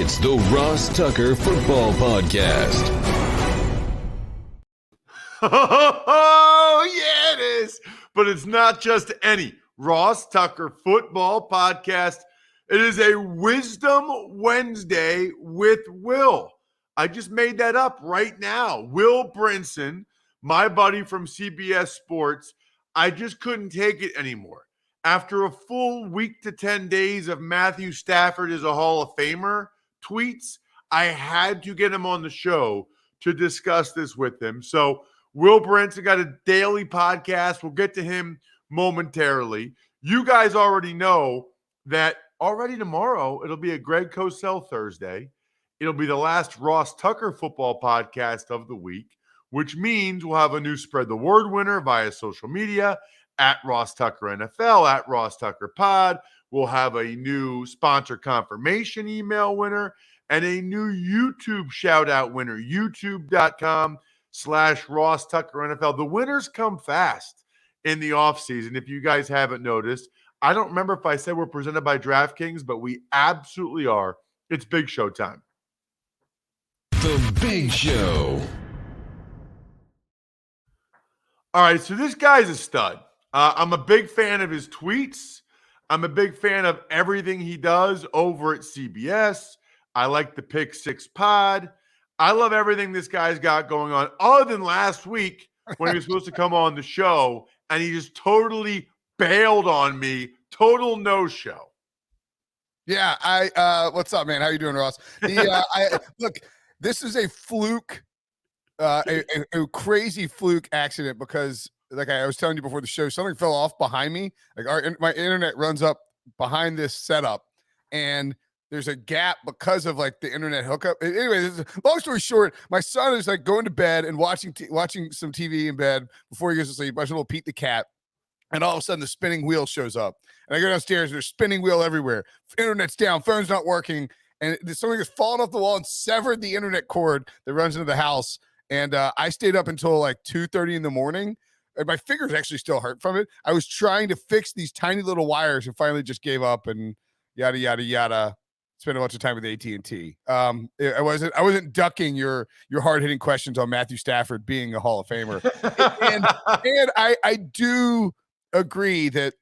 It's the Ross Tucker Football Podcast. Oh, yeah, it is. But it's not just any Ross Tucker Football Podcast. It is a Wisdom Wednesday with Will. I just made that up right now. Will Brinson, my buddy from CBS Sports. I just couldn't take it anymore. After a full week to 10 days of Matthew Stafford is a Hall of Famer tweets, I had to get him on the show to discuss this with him. So Will Brinson got a daily podcast. We'll get to him momentarily. You guys already know that already tomorrow, it'll be a Greg Cosell Thursday. It'll be the last Ross Tucker football podcast of the week, which means we'll have a new Spread the Word winner via social media at Ross Tucker NFL, at Ross Tucker Pod. We'll have a new sponsor confirmation email winner and a new YouTube shout out winner, youtube.com/Ross Tucker NFL. The winners come fast in the offseason. If you guys haven't noticed, I don't remember if I said we're presented by DraftKings, but we absolutely are. It's Big Show time. The Big Show. All right, so this guy's a stud. I'm a big fan of his tweets. I'm a big fan of everything he does over at CBS. I like the Pick Six Pod. I love everything this guy's got going on, other than last week when he was supposed to come on the show, and he just totally bailed on me. Total no-show. Yeah, what's up, man? How you doing, Ross? Look, this is a fluke, a crazy fluke accident because, like I was telling you before the show, something fell off behind me. Like my internet runs up behind this setup, and there's a gap because of like the internet hookup. Anyway, long story short, my son is like going to bed and watching some TV in bed before he goes to sleep. Watching little Pete the cat. And all of a sudden, the spinning wheel shows up. And I go downstairs, and there's spinning wheel everywhere. Internet's down, phone's not working. And something has fallen off the wall and severed the internet cord that runs into the house. And I stayed up until like 2:30 in the morning. And my fingers actually still hurt from it. I was trying to fix these tiny little wires and finally just gave up and yada, yada, yada. Spent a bunch of time with AT&T. I wasn't ducking your hard-hitting questions on Matthew Stafford being a Hall of Famer. and I do agree that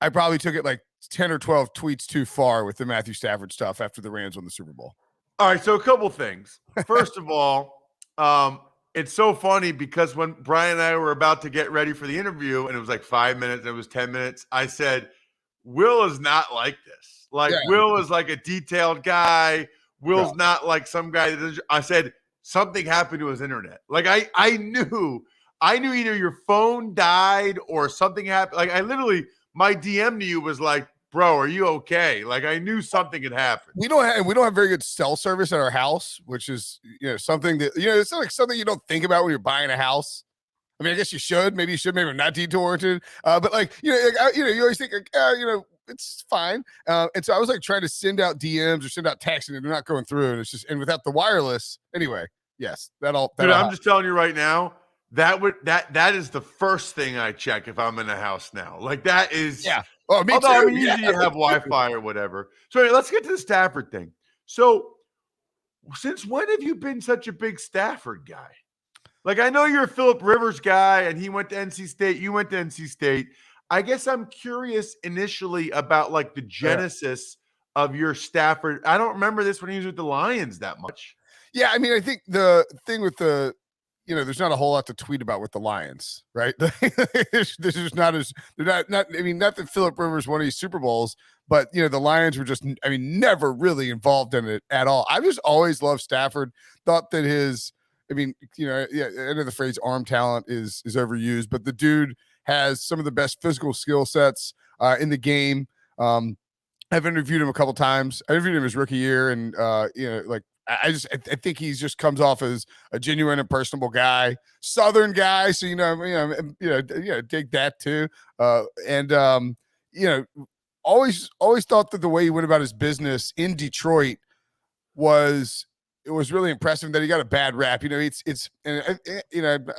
I probably took it like 10 or 12 tweets too far with the Matthew Stafford stuff after the Rams won the Super Bowl. All right, so a couple things. First of all, it's so funny because when Brian and I were about to get ready for the interview, and it was like 5 minutes, and it was 10 minutes, I said, Will is not like this. Like, yeah. Will is like a detailed guy. Will's not like some guy that doesn't. I said, something happened to his internet. Like, I knew either your phone died or something happened. Like, I literally, my DM to you was like, bro, are you okay? Like, I knew something had happened. We don't have very good cell service at our house, which is, something that, it's not like something you don't think about when you're buying a house. I mean, I guess you should, maybe I'm not detour-oriented. But like, you always think, like, it's fine. And so I was like trying to send out DMs or send out texts, and they're not going through. And it's just, and without the wireless, anyway, yes, that'll Dude, I'm just telling you right now, that is the first thing I check if I'm in a house now. Like, that is, yeah. Oh, me although, too. I mean, usually you have Wi-Fi or whatever. So anyway, let's get to the Stafford thing. So since when have you been such a big Stafford guy? Like, I know you're a Phillip Rivers guy, and he went to NC State. You went to NC State. I guess I'm curious initially about, like, the genesis of your Stafford. I don't remember this when he was with the Lions that much. Yeah, I mean, I think the thing with the, there's not a whole lot to tweet about with the Lions, right? This is not as, they're not, I mean, not that Phillip Rivers won any Super Bowls, but, the Lions were just, I mean, never really involved in it at all. I've just always loved Stafford, thought that his, I mean, I know the phrase arm talent is overused, but the dude has some of the best physical skill sets in the game. I've interviewed him a couple times. I interviewed him his rookie year, and I think he just comes off as a genuine and personable guy, Southern guy. So dig that too. Always thought that the way he went about his business in Detroit was really impressive. That he got a bad rap. I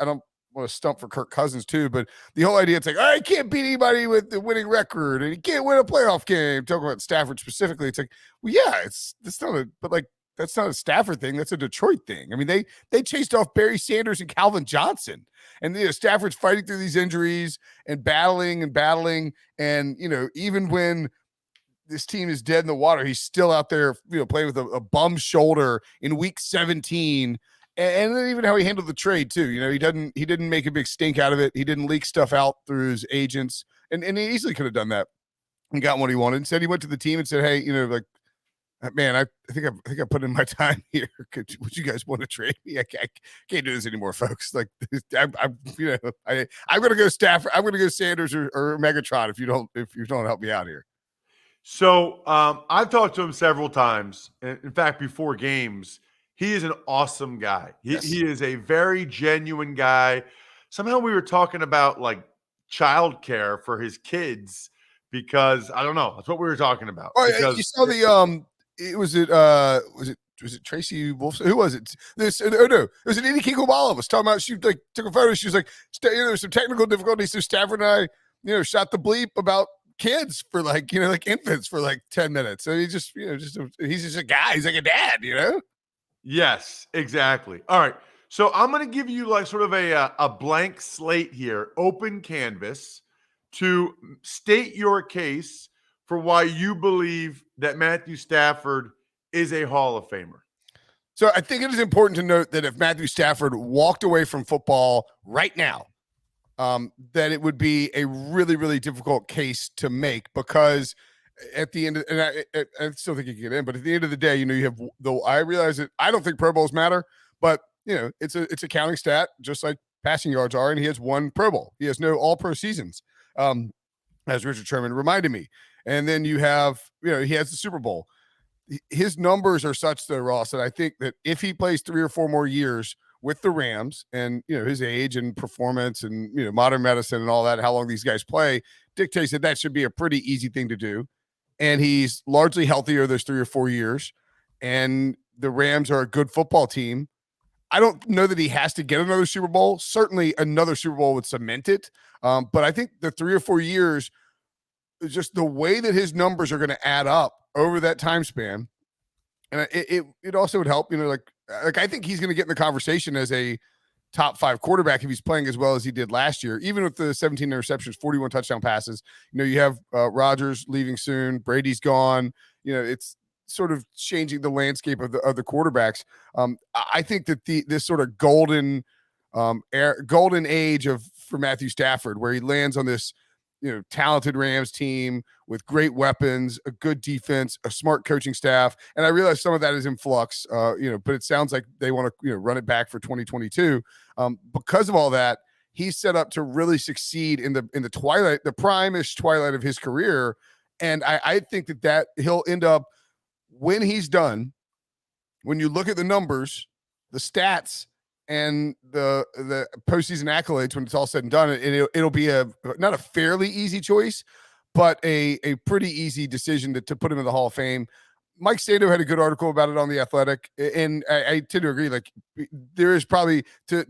don't want to stump for Kirk Cousins too, but the whole idea, it's like, I can't beat anybody with the winning record and he can't win a playoff game. Talking about Stafford specifically, it's like, well, yeah, that's not a Stafford thing. That's a Detroit thing. I mean, they chased off Barry Sanders and Calvin Johnson, and Stafford's fighting through these injuries and battling. And, even when this team is dead in the water, he's still out there, playing with a bum shoulder in week 17. And then even how he handled the trade too. He didn't make a big stink out of it. He didn't leak stuff out through his agents, and he easily could have done that and got what he wanted. Instead, he went to the team and said, "Hey, man, I think I put in my time here. Would you guys want to trade me? I can't do this anymore, folks. Like, I'm going to go Stafford. I'm going to go Sanders or Megatron if you don't help me out here." So I've talked to him several times. In fact, before games, he is an awesome guy. He is a very genuine guy. Somehow we were talking about like childcare for his kids because I don't know. That's what we were talking about. Oh, because you saw was it Tracy Wolfson? Who was it? It was an Edie Kinkle-Bala was talking about. She took a photo. She was like, there's some technical difficulties. So Stafford and I, shot the bleep about kids for like infants for like 10 minutes. So he's just a guy. He's like a dad, Yes, exactly. All right. So I'm going to give you like sort of a blank slate here, open canvas to state your case for why you believe that Matthew Stafford is a Hall of Famer. So I think it is important to note that if Matthew Stafford walked away from football right now, that it would be a really, really difficult case to make because at the end of, and I still think he can get in, but at the end of the day, you have though I realize that I don't think Pro Bowls matter, but it's a counting stat, just like passing yards are, and he has one Pro Bowl. He has no All-Pro seasons, as Richard Sherman reminded me. And then you have, he has the Super Bowl. His numbers are such though, Ross, that I think that if he plays 3 or 4 more years with the Rams and, his age and performance and, modern medicine and all that, how long these guys play dictates that should be a pretty easy thing to do. And he's largely healthier those 3 or 4 years. And the Rams are a good football team. I don't know that he has to get another Super Bowl. Certainly another Super Bowl would cement it. But I think the 3 or 4 years, just the way that his numbers are going to add up over that time span. And it also would help, like I think he's going to get in the conversation as a top 5 quarterback if he's playing as well as he did last year, even with the 17 interceptions, 41 touchdown passes. You have Rodgers leaving soon. Brady's gone. It's sort of changing the landscape of the quarterbacks. I think that this sort of golden age for Matthew Stafford, where he lands on this, talented Rams team with great weapons, a good defense, a smart coaching staff. And I realize some of that is in flux, but it sounds like they want to, run it back for 2022. Because of all that, he's set up to really succeed in the twilight, the prime-ish twilight of his career. And I think that he'll end up, when he's done, when you look at the numbers, the stats, and the postseason accolades, when it's all said and done, it'll be not a fairly easy choice, but a pretty easy decision to put him in the Hall of Fame. Mike Sando had a good article about it on The Athletic, and I tend to agree. Like, there is probably to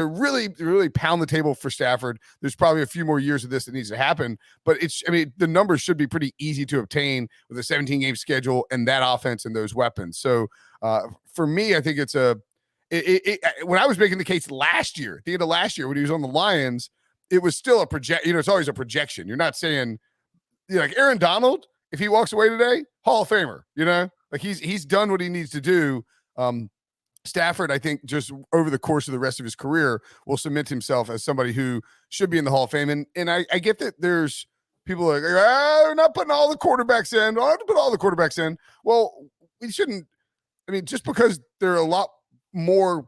really pound the table for Stafford, there's probably a few more years of this that needs to happen. But the numbers should be pretty easy to obtain with a 17-game schedule and that offense and those weapons. So for me, I think it's when I was making the case last year, at the end of last year, when he was on the Lions, it was still a project. It's always a projection. You're not saying, like Aaron Donald, if he walks away today, Hall of Famer. Like he's done what he needs to do. Stafford, I think, just over the course of the rest of his career, will cement himself as somebody who should be in the Hall of Fame. And I get that there's people like, we're not putting all the quarterbacks in. I don't have to put all the quarterbacks in. Well, we shouldn't. Just because there are a lot more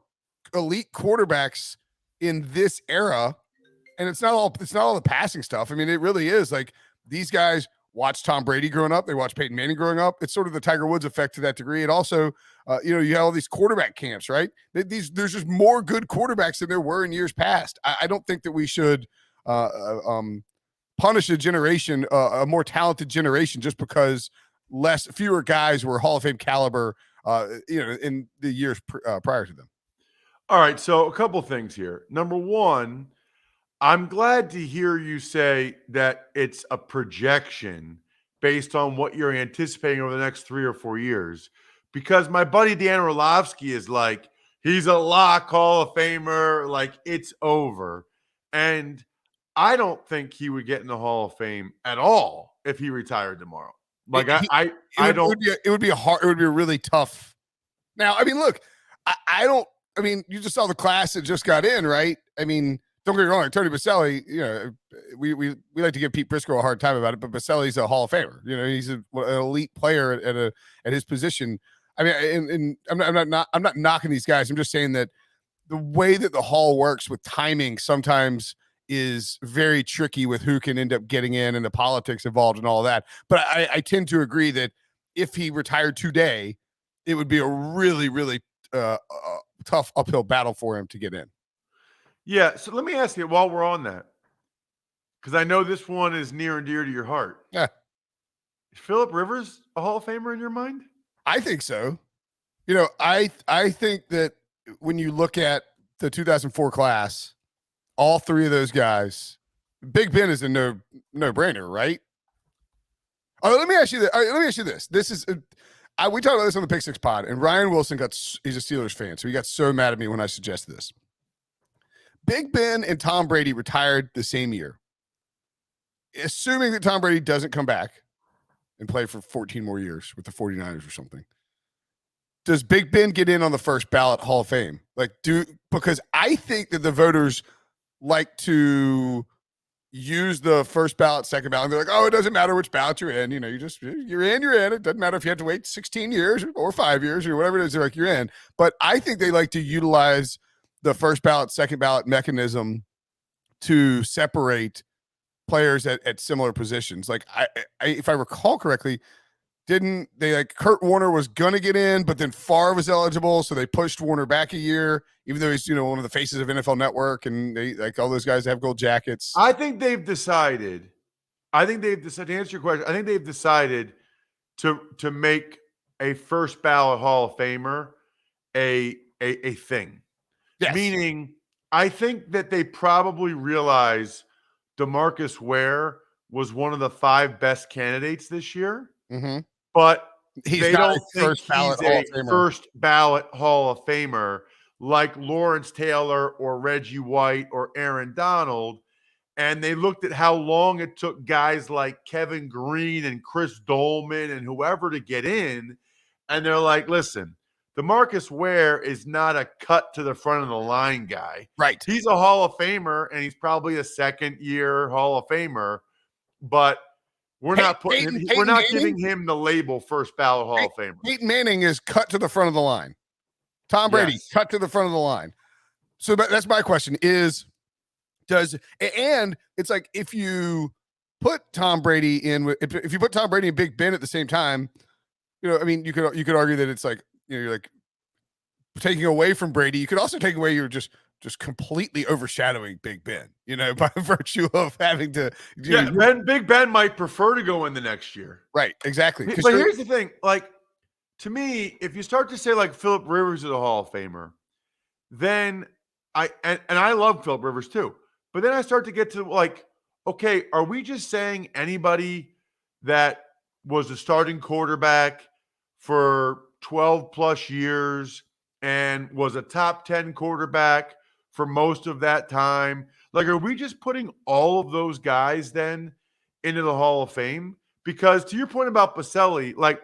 elite quarterbacks in this era, and it's not all the passing stuff. It really is like these guys watched Tom Brady growing up. They watched Peyton Manning growing up. It's sort of the Tiger Woods effect to that degree. And also, you have all these quarterback camps, right? There's just more good quarterbacks than there were in years past. I don't think that we should punish a generation, a more talented generation, just because fewer guys were Hall of Fame caliber, in the years prior to them. All right, so a couple things here. Number one, I'm glad to hear you say that it's a projection based on what you're anticipating over the next 3 or 4 years, because my buddy Dan Orlovsky is like, he's a lock Hall of Famer, like it's over. And I don't think he would get in the Hall of Fame at all if he retired tomorrow. Like I don't. It would be a really tough. Now, I mean, look, I don't. I mean, you just saw the class that just got in, right? I mean, don't get me wrong, Tony Baselli. You know, we like to give Pete Prisco a hard time about it, but Baselli's a Hall of Famer. You know, he's an elite player at his position. I mean, and I'm not knocking these guys. I'm just saying that the way that the Hall works with timing sometimes is very tricky with who can end up getting in and the politics involved and all that. But I tend to agree that if he retired today, it would be a really, really tough uphill battle for him to get in. Yeah. So let me ask you while we're on that, because I know this one is near and dear to your heart. Yeah. Is Phillip Rivers a Hall of Famer in your mind? I think so. You know, I think that when you look at the 2004 class, all three of those guys, Big Ben is a no-brainer, right? Oh, let me ask you this. Let me ask you this. This is we talked about this on the Pick Six pod, and Ryan Wilson he's a Steelers fan, so he got so mad at me when I suggested this. Big Ben and Tom Brady retired the same year. Assuming that Tom Brady doesn't come back and play for 14 more years with the 49ers or something, does Big Ben get in on the first ballot Hall of Fame? Because I think that the voters like to use the first ballot, second ballot, and they're like, oh, it doesn't matter which ballot you're in. You know, you're in. It doesn't matter if you have to wait 16 years or 5 years or whatever it is. They're like, you're in. But I think they like to utilize the first ballot, second ballot mechanism to separate players at similar positions. Like I if I recall correctly, didn't they, like, Kurt Warner was going to get in, but then Favre was eligible, so they pushed Warner back a year, even though he's, you know, one of the faces of NFL Network, and they, like, all those guys have gold jackets. I think they've decided, to answer your question, I think they've decided to make a first ballot Hall of Famer a thing. Yes. Meaning, I think that they probably realize DeMarcus Ware was one of the 5 best candidates this year. Mm-hmm. But they don't think first ballot he's a first ballot Hall of Famer like Lawrence Taylor or Reggie White or Aaron Donald. And they looked at how long it took guys like Kevin Green and Chris Dolman and whoever to get in. And they're like, listen, DeMarcus Ware is not a cut to the front of the line guy. Right. He's a Hall of Famer, and he's probably a second-year Hall of Famer, but we're not giving him the label first ballot Hall of Famer. Peyton Manning is cut to the front of the line. Tom Brady, cut to the front of the line. So that's my question and it's like, if you put Tom Brady in, if you put Tom Brady and Big Ben at the same time, you know, I mean, you could argue that it's like, you know, you're like taking away from Brady. You could also take away, you're just completely overshadowing Big Ben, you know, by virtue of having to. Big Ben might prefer to go in the next year. Right, exactly. But here's the thing, like, to me, if you start to say like Phillip Rivers is a Hall of Famer, then I love Phillip Rivers too. But then I start to get to like, okay, are we just saying anybody that was a starting quarterback for 12 plus years and was a top 10 quarterback for most of that time? Like, are we just putting all of those guys then into the Hall of Fame? Because to your point about Baselli, like,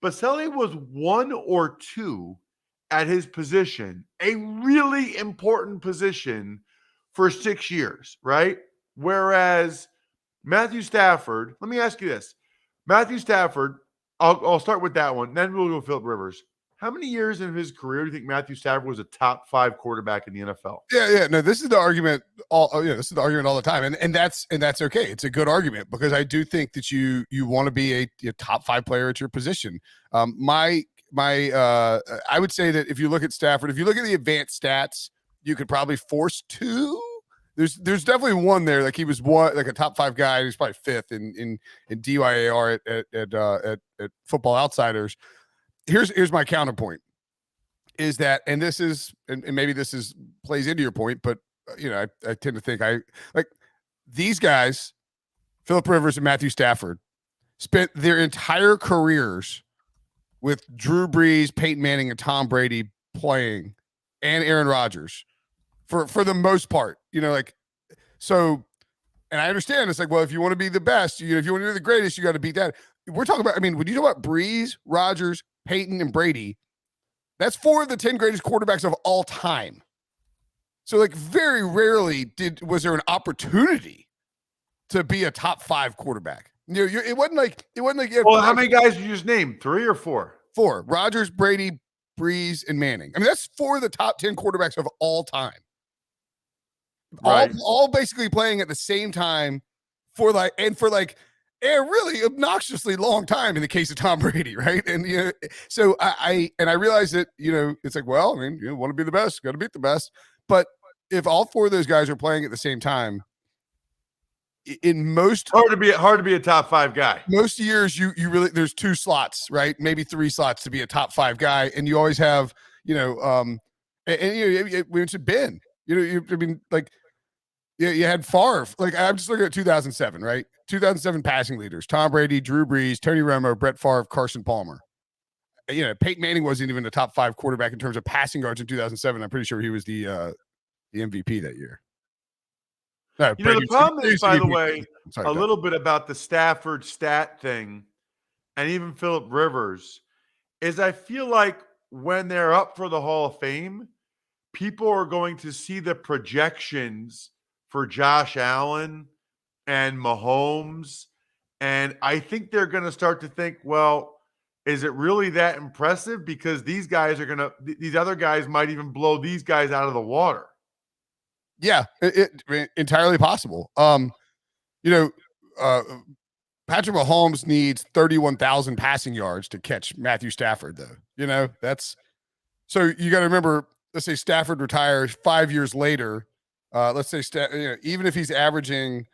Baselli was 1 or 2 at his position, a really important position for 6 years, right? Whereas Matthew Stafford, let me ask you this. Matthew Stafford, I'll start with that one. Then we'll go Phillip Rivers. How many years in his career do you think Matthew Stafford was a top 5 quarterback in the NFL? Yeah. No, this is the argument. This is the argument all the time, and that's okay. It's a good argument, because I do think that you want to be a top 5 player at your position. I would say that if you look at Stafford, if you look at the advanced stats, you could probably force 2. There's definitely one there. Like, he was like a top 5 guy. He's probably 5th in DYAR at Football Outsiders. Here's my counterpoint. is that, and this is, and maybe this is plays into your point, but I tend to think like these guys, Phillip Rivers and Matthew Stafford, spent their entire careers with Drew Brees, Peyton Manning, and Tom Brady playing, and Aaron Rodgers for the most part, so. And I understand it's like, well, if you want to be the best, if you want to be the greatest, you got to beat that. We're talking about, when you talk about Brees, Rodgers, Peyton, and Brady, that's 4 of the 10 greatest quarterbacks of all time. So, like, very rarely was there an opportunity to be a top 5 quarterback. It wasn't like. Well, how many guys did you just name? 3 or 4? 4: Rodgers, Brady, Brees, and Manning. That's 4 of the top 10 quarterbacks of all time. Right. All basically playing at the same time for a really obnoxiously long time in the case of Tom Brady, right? And so I realize that it's like, well, want to be the best, got to beat the best. But if all 4 of those guys are playing at the same time, in most hard to be a top 5 guy. Most years, you really there's 2 slots, right? Maybe 3 slots to be a top 5 guy, and you always have it's been. You had Favre. Like, I'm just looking at 2007, right? 2007 passing leaders: Tom Brady, Drew Brees, Tony Romo, Brett Favre, Carson Palmer. Peyton Manning wasn't even the top 5 quarterback in terms of passing yards in 2007. I'm pretty sure he was the MVP that year. No, the problem is, by the way, a little bit about the Stafford stat thing, and even Phillip Rivers, is I feel like when they're up for the Hall of Fame, people are going to see the projections for Josh Allen and Mahomes, and I think they're going to start to think, well, is it really that impressive? Because these other guys might even blow these guys out of the water. Yeah, it entirely possible. Patrick Mahomes needs 31,000 passing yards to catch Matthew Stafford, though. That's so you got to remember. Let's say Stafford retires 5 years later. Let's say even if he's averaging,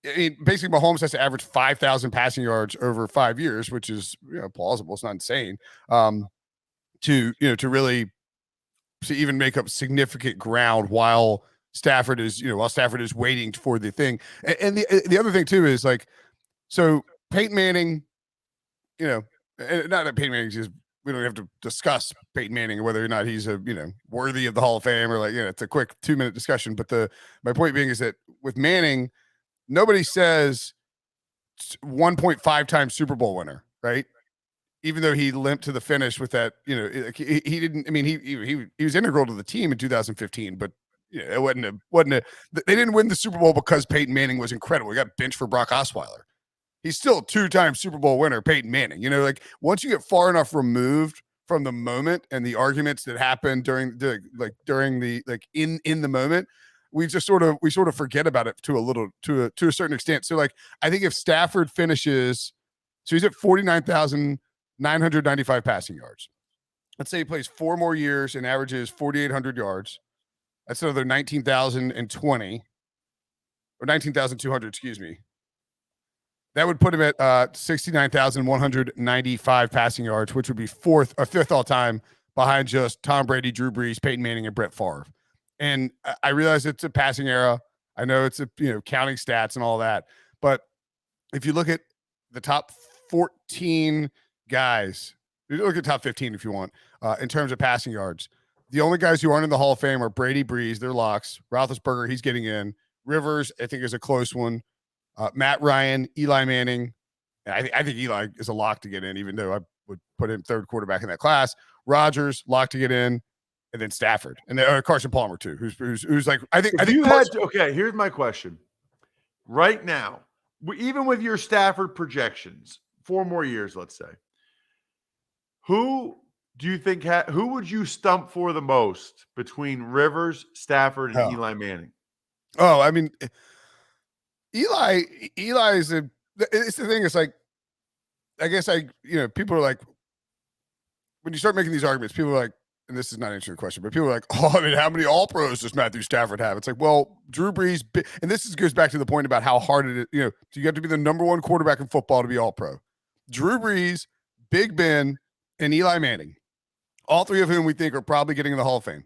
basically Mahomes has to average 5,000 passing yards over 5 years, which is plausible. It's not insane. To really to even make up significant ground while Stafford is waiting for the thing. And the other thing too is like, so Peyton Manning, not that Peyton Manning is. We don't have to discuss Peyton Manning or whether or not he's worthy of the Hall of Fame, or it's a quick 2-minute discussion. But my point being is that with Manning, nobody says 1.5 times Super Bowl winner, right? Even though he limped to the finish with that, he didn't. He was integral to the team in 2015, but it wasn't. They didn't win the Super Bowl because Peyton Manning was incredible. He got benched for Brock Osweiler. He's still a 2-time Super Bowl winner, Peyton Manning. Once you get far enough removed from the moment and the arguments that happened in the moment, we sort of forget about it to a certain extent. So I think if Stafford finishes, so he's at 49,995 passing yards. Let's say he plays 4 more years and averages 4,800 yards. That's another 19,020 or 19,200, excuse me. That would put him at 69,195 passing yards, which would be 5th all time behind just Tom Brady, Drew Brees, Peyton Manning, and Brett Favre. And I realize it's a passing era. I know it's counting stats and all that. But if you look at the top 14 guys, you look at top 15 if you want, in terms of passing yards, the only guys who aren't in the Hall of Fame are Brady, Brees, they're locks. Roethlisberger, he's getting in. Rivers, I think, is a close one. Matt Ryan, Eli Manning. I think Eli is a lock to get in, even though I would put him 3rd quarterback in that class. Rodgers, lock to get in, and then Stafford, and then Carson Palmer too, who's like I think okay. Here's my question. Right now, even with your Stafford projections, 4 more years, let's say, who do you think who would you stump for the most between Rivers, Stafford, and Eli Manning? Oh, Eli is it's the thing. It's like, I guess people are like, when you start making these arguments, people are like, and this is not answering the question, but people are like, how many All-Pros does Matthew Stafford have? It's like, well, Drew Brees, and this goes back to the point about how hard it is. You have to be the number 1 quarterback in football to be All-Pro. Drew Brees, Big Ben, and Eli Manning all three of whom we think are probably getting in the Hall of Fame,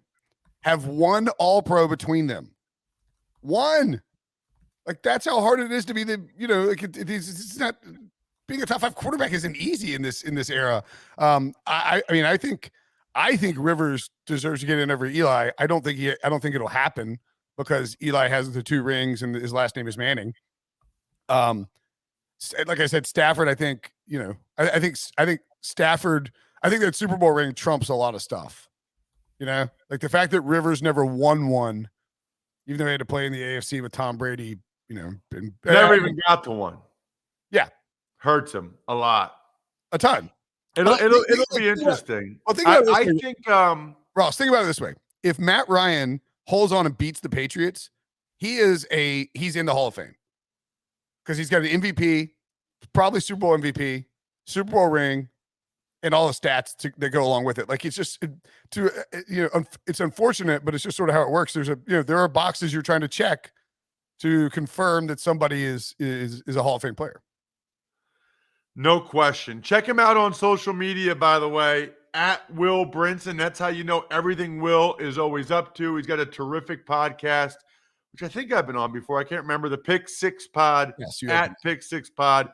have one All-Pro between them. One. Like, that's how hard it is to be it's not, being a top 5 quarterback isn't easy in this era. I mean, I think Rivers deserves to get in over Eli. I don't think it'll happen because Eli has the 2 rings and his last name is Manning. Like I said, Stafford, I think Stafford, I think that Super Bowl ring trumps a lot of stuff. Like the fact that Rivers never won one, even though he had to play in the AFC with Tom Brady, never even got to one. Yeah. Hurts him a lot. A ton. It'll be interesting. Well, think about I think Ross, think about it this way. If Matt Ryan holds on and beats the Patriots, he's in the Hall of Fame. Because he's got an MVP, probably Super Bowl MVP, Super Bowl ring, and all the stats that go along with it. Like, it's just it's unfortunate, but it's just sort of how it works. There are boxes you're trying to check to confirm that somebody is a Hall of Fame player. No question. Check him out on social media, by the way, at Will Brinson. That's how you know everything Will is always up to. He's got a terrific podcast, which I think I've been on before. I can't remember. The Pick Six Pod, yes, at Pick Six Pod.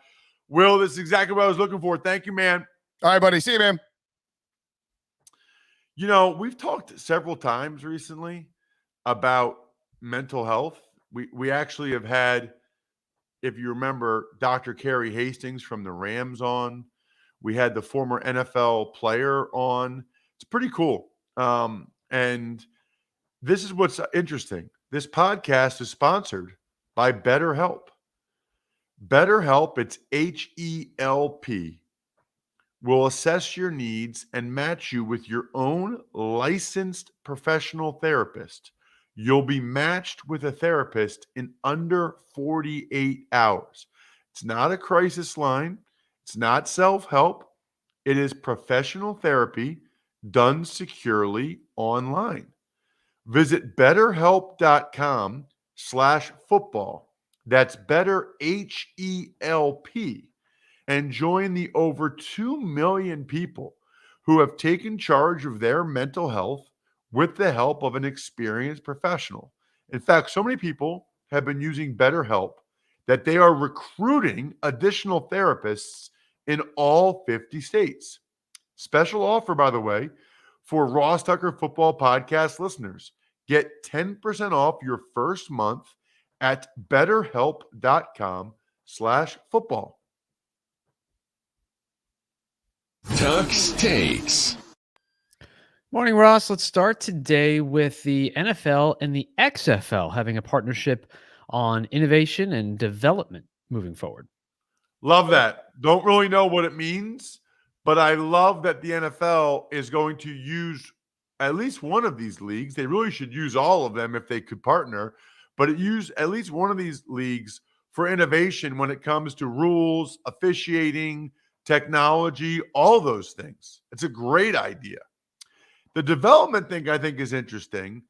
Will, this is exactly what I was looking for. Thank you, man. All right, buddy. See you, man. We've talked several times recently about mental health. We actually have had, if you remember, Dr. Kerry Hastings from the Rams on. We had the former NFL player on. It's pretty cool. And this is what's interesting. This podcast is sponsored by BetterHelp. BetterHelp, it's H-E-L-P, will assess your needs and match you with your own licensed professional therapist. You'll be matched with a therapist in under 48 hours. It's not a crisis line. It's not self-help. It is professional therapy done securely online. Visit betterhelp.com/football. That's better, H-E-L-P. And join the over 2 million people who have taken charge of their mental health with the help of an experienced professional. In fact, so many people have been using BetterHelp that they are recruiting additional therapists in all 50 states. Special offer, by the way, for Ross Tucker Football Podcast listeners. Get 10% off your first month at betterhelp.com/football. Tuck's Takes. Morning, Ross. Let's start today with the NFL and the XFL having a partnership on innovation and development moving forward. Love that. Don't really know what it means, but I love that the NFL is going to use at least one of these leagues. They really should use all of them if they could partner, but use at least one of these leagues for innovation when it comes to rules, officiating, technology, all those things. It's a great idea. The development thing I think is interesting.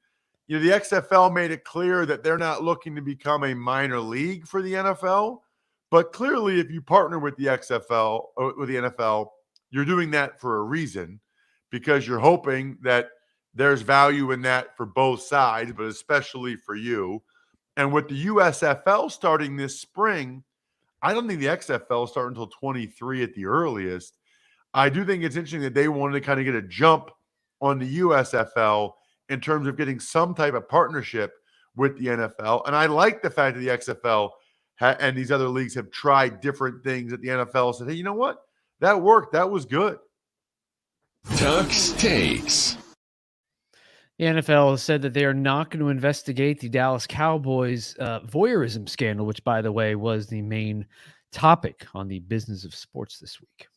The XFL made it clear that they're not looking to become a minor league for the NFL, but clearly if you partner with the XFL or with the NFL, you're doing that for a reason, because you're hoping that there's value in that for both sides, but especially for you. And with the USFL starting this spring, I don't think the XFL starts until 23 at the earliest. I do think it's interesting that they wanted to kind of get a jump on the USFL in terms of getting some type of partnership with the NFL. And I like the fact that the XFL and these other leagues have tried different things that the NFL said, hey, you know what? That worked. That was good. Tuck's Takes. The NFL has said that they are not going to investigate the Dallas Cowboys voyeurism scandal, which, by the way, was the main topic on the Business of Sports this week.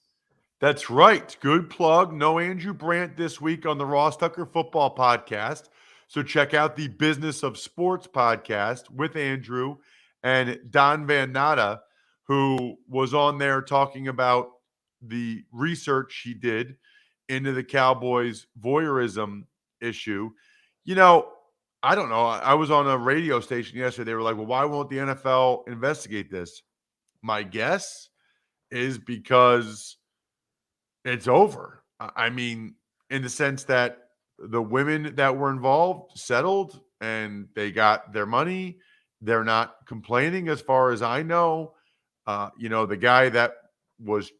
That's right. Good plug. No Andrew Brandt this week on the Ross Tucker Football Podcast. So check out the Business of Sports podcast with Andrew and Don Van Natta, who was on there talking about the research he did into the Cowboys voyeurism issue. I don't know. I was on a radio station yesterday. They were like, well, why won't the NFL investigate this? My guess is because it's over. I mean, in the sense that the women that were involved settled and they got their money. They're not complaining as far as I know. The guy that was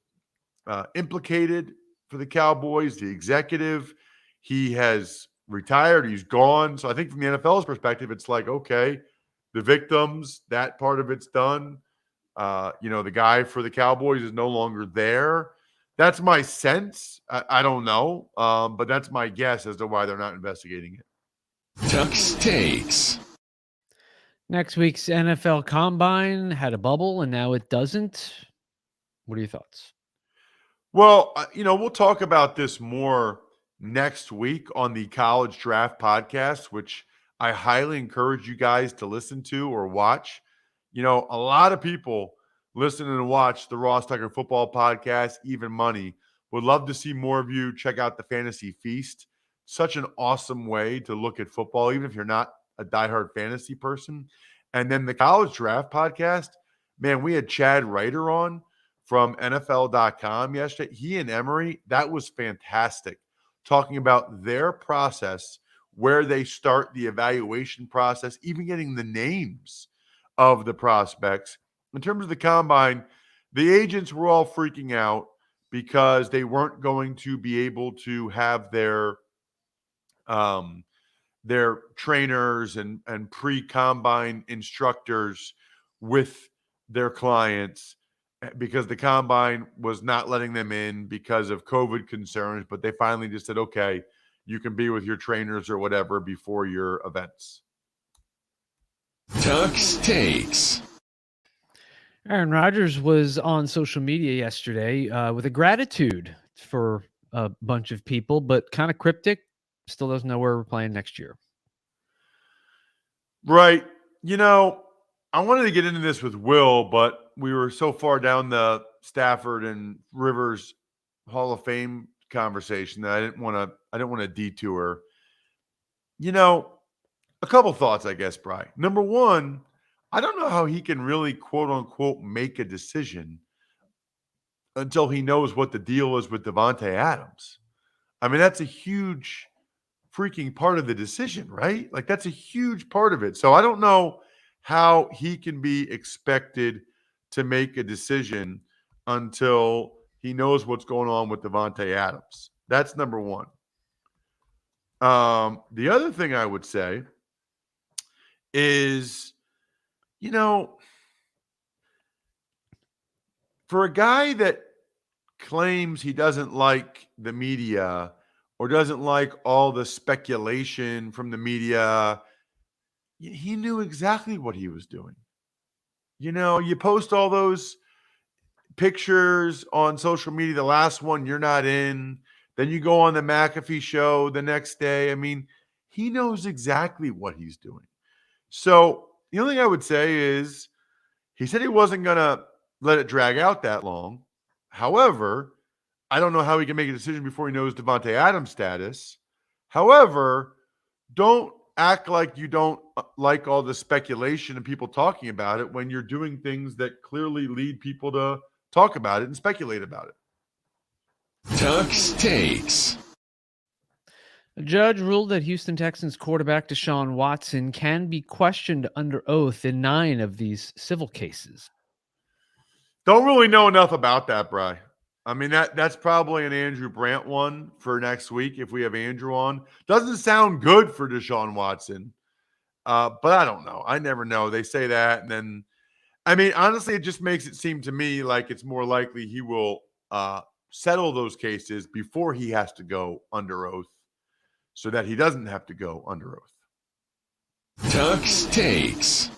implicated for the Cowboys, the executive, he has retired. He's gone. So I think from the NFL's perspective, it's like, okay, the victims, that part of it's done. The guy for the Cowboys is no longer there. That's my sense. I don't know, but that's my guess as to why they're not investigating it. Tux takes. Next week's NFL Combine had a bubble, and now it doesn't. What are your thoughts? Well, we'll talk about this more next week on the College Draft Podcast, which I highly encourage you guys to listen to or watch. A lot of people listen and watch the Ross Tucker Football Podcast, Even Money. Would love to see more of you check out the Fantasy Feast. Such an awesome way to look at football, even if you're not a diehard fantasy person. And then the College Draft Podcast, man, we had Chad Reiter on from NFL.com yesterday. He and Emery, that was fantastic. Talking about their process, where they start the evaluation process, even getting the names of the prospects. In terms of the Combine, the agents were all freaking out because they weren't going to be able to have their trainers and pre-Combine instructors with their clients because the Combine was not letting them in because of COVID concerns, but they finally just said, okay, you can be with your trainers or whatever before your events. Tux takes. Aaron Rodgers was on social media yesterday with a gratitude for a bunch of people, but kind of cryptic. Still doesn't know where we're playing next year. Right. I wanted to get into this with Will, but we were so far down the Stafford and Rivers Hall of Fame conversation that I didn't want to detour. A couple thoughts, I guess, Bri. Number one, I don't know how he can really, quote unquote, make a decision until he knows what the deal is with Devontae Adams. I mean, that's a huge freaking part of the decision, right? Like, that's a huge part of it. So I don't know how he can be expected to make a decision until he knows what's going on with Devontae Adams. That's number one. The other thing I would say is, for a guy that claims he doesn't like the media or doesn't like all the speculation from the media, he knew exactly what he was doing. You post all those pictures on social media. The last one, you're not in. Then you go on the McAfee show the next day. I mean, he knows exactly what he's doing. So the only thing I would say is he said he wasn't going to let it drag out that long. However, I don't know how he can make a decision before he knows Devontae Adams' status. However, don't act like you don't like all the speculation and people talking about it when you're doing things that clearly lead people to talk about it and speculate about it. Tux takes. A judge ruled that Houston Texans quarterback Deshaun Watson can be questioned under oath in 9 of these civil cases. Don't really know enough about that, Bri. I mean, that's probably an Andrew Brandt one for next week if we have Andrew on. Doesn't sound good for Deshaun Watson, but I don't know. I never know. They say that, and then, I mean, honestly, it just makes it seem to me like it's more likely he will settle those cases before he has to go under oath so that he doesn't have to go under oath. Tux takes.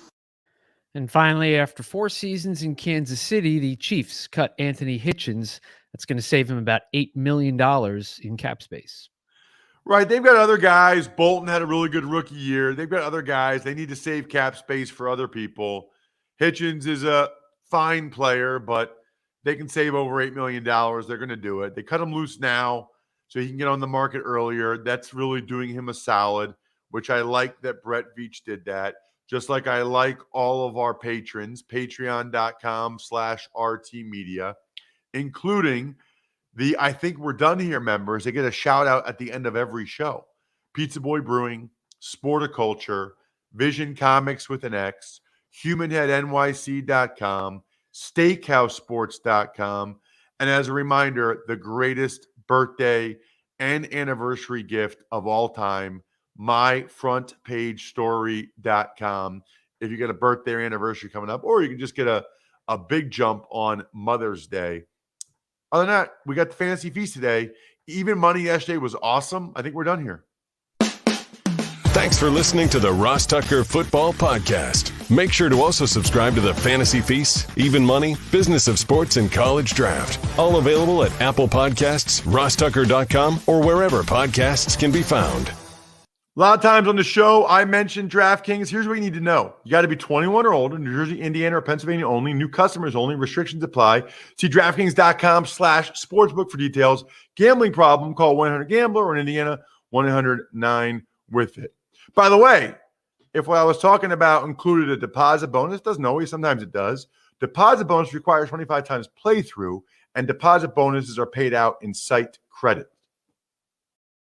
And finally, after 4 seasons in Kansas City, the Chiefs cut Anthony Hitchens. That's going to save him about $8 million in cap space. Right. They've got other guys. Bolton had a really good rookie year. They've got other guys. They need to save cap space for other people. Hitchens is a fine player, but they can save over $8 million. They're going to do it. They cut him loose now so he can get on the market earlier. That's really doing him a solid, which I like that Brett Veach did that. Just like I like all of our patrons, patreon.com/RT Media, including The I Think We're Done Here members, they get a shout out at the end of every show. Pizza Boy Brewing, Sporticulture, Vision Comics with an X, HumanHeadNYC.com, SteakhouseSports.com, and as a reminder, the greatest birthday and anniversary gift of all time, MyFrontPageStory.com. If you get a birthday or anniversary coming up, or you can just get a big jump on Mother's Day. Other than that, we got the Fantasy Feast today. Even money yesterday was awesome. I think we're done here. Thanks for listening to the Ross Tucker Football Podcast. Make sure to also subscribe to the Fantasy Feast, Even Money, Business of Sports, and College Draft. All available at Apple Podcasts, rosstucker.com, or wherever podcasts can be found. A lot of times on the show, I mentioned DraftKings. Here's what you need to know. You got to be 21 or older, New Jersey, Indiana, or Pennsylvania only. New customers only. Restrictions apply. See DraftKings.com/sportsbook for details. Gambling problem, call 1-800-GAMBLER, or in Indiana, 1-800-9-WITH-IT. By the way, if what I was talking about included a deposit bonus, doesn't always, sometimes it does. Deposit bonus requires 25 times playthrough, and deposit bonuses are paid out in site credit.